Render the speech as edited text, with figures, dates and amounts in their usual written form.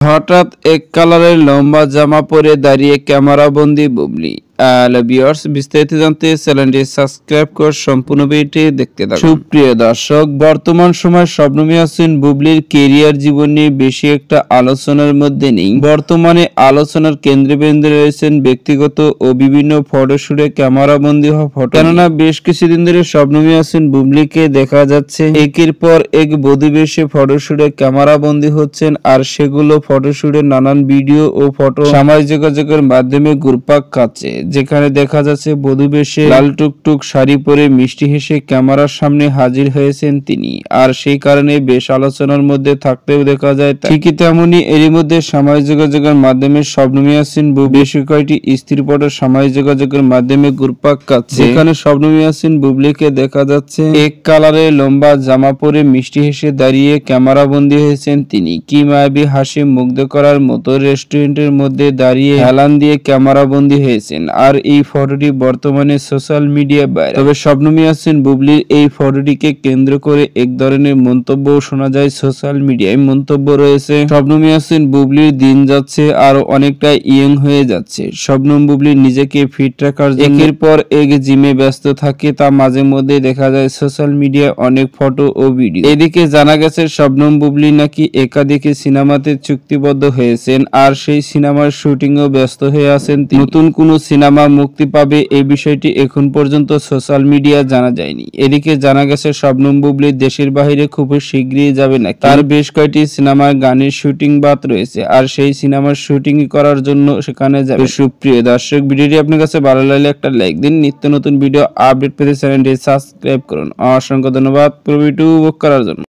হঠাৎ এক কালারের লম্বা জামা পরে দাঁড়িয়ে ক্যামেরাবন্দি বুবলি। ভিউয়ার্স, বিস্তারিত জানতে চ্যানেলটি সাবস্ক্রাইব করে সম্পূর্ণ ভিডিওটি দেখতে থাকুন। সুপ্রিয় দর্শক, বর্তমান সময় শবনম ইয়াসমিন বুবলির ক্যারিয়ার জীবন নিয়ে বেশি একটা আলোচনার মধ্যে নেই। বর্তমানে আলোচনার কেন্দ্রবিন্দু রয়েছেন ব্যক্তিগত ও বিভিন্ন ফটোশুটে ক্যামেরাবন্দি হওয়া ফটো। কেননা বেশ কিছুদিন ধরে শবনম ইয়াসমিন বুবলিকে দেখা যাচ্ছে একের পর এক বধূবেশে ফটোশুটে ক্যামেরাবন্দি হচ্ছেন, আর সেগুলো ফটোশুটের নানান ভিডিও ও ফটো সামাজিক যোগাযোগের মাধ্যমে ঘুরপাক খাচ্ছে। যেখানে দেখা যাচ্ছে বধূ বেশে লাল টুকটুক শাড়ি পরে মিষ্টি হেসে ক্যামেরার সামনে হাজির হয়েছেন তিনি, আর সেই কারণে বেশ আলোচনার মধ্যে থাকতেও দেখা যায়। ঠিকই তেমনি এরই মধ্যে সামাজিক যোগাযোগের মাধ্যমে শবনম ইয়াসমিন বেশ কয়েকটি স্ত্রী ফটো সামাজিক যোগাযোগের মাধ্যমে ঘুরপাক খাচ্ছে। যেখানে শবনম ইয়াসমিন বুবলিকে দেখা যাচ্ছে এক কালারের লম্বা জামা পরে মিষ্টি হেসে দাঁড়িয়ে ক্যামেরাবন্দি হয়েছেন তিনি। কি মায়াবী হাসি মুগ্ধ করার মতো রেস্টুরেন্টের মধ্যে দাঁড়িয়ে হেলান দিয়ে ক্যামেরাবন্দি হয়েছেন, আর এই ফটোটি বর্তমানে সোশ্যাল মিডিয়ায় ভাইরাল। তবে শবনম ইয়াসমিন বুবলির এই ফটোটিকে কেন্দ্র করে এক ধরনের মন্তব্য শোনা যায় সোশ্যাল মিডিয়ায়। মন্তব্য রয়েছে, শবনম ইয়াসমিন বুবলির দিন যাচ্ছে আর অনেকটা ইয়ং হয়ে যাচ্ছে। শবনম বুবলি নিজেকে ফিট রাখার জন্য একের পর এক জিমে ব্যস্ত থাকে, তা মাঝে মধ্যে দেখা যায় সোশ্যাল মিডিয়ায় অনেক ফটো ও ভিডিও। এদিকে জানা গেছে শবনম বুবলি নাকি একাধিক সিনেমাতে চুক্তিবদ্ধ হয়েছেন, আর সেই সিনেমার শুটিংও ব্যস্ত হয়ে আছেন। নতুন কোন সিনেমা মুক্তি পাবে এই বিষয়টি এখন পর্যন্ত সোশ্যাল মিডিয়া জানা যায়নি। এদিকে জানা গেছে শবনম বুবলি দেশের বাইরে খুব শীঘ্রই যাবে না, তার বেশ কয়েকটি সিনেমার গানের শুটিং বাদ রয়েছে, আর সেই সিনেমার শুটিং করার জন্য সেখানে যাবে। সুপ্রিয় দর্শক, ভিডিওটি আপনার কাছে ভালো লাগলে একটা লাইক দিন। নিত্য নতুন ভিডিও আপডেট পেতে চ্যানেলটি সাবস্ক্রাইব করুন। অসংখ্য ধন্যবাদ পুরো ভিডিও উপভোগ করার জন্য।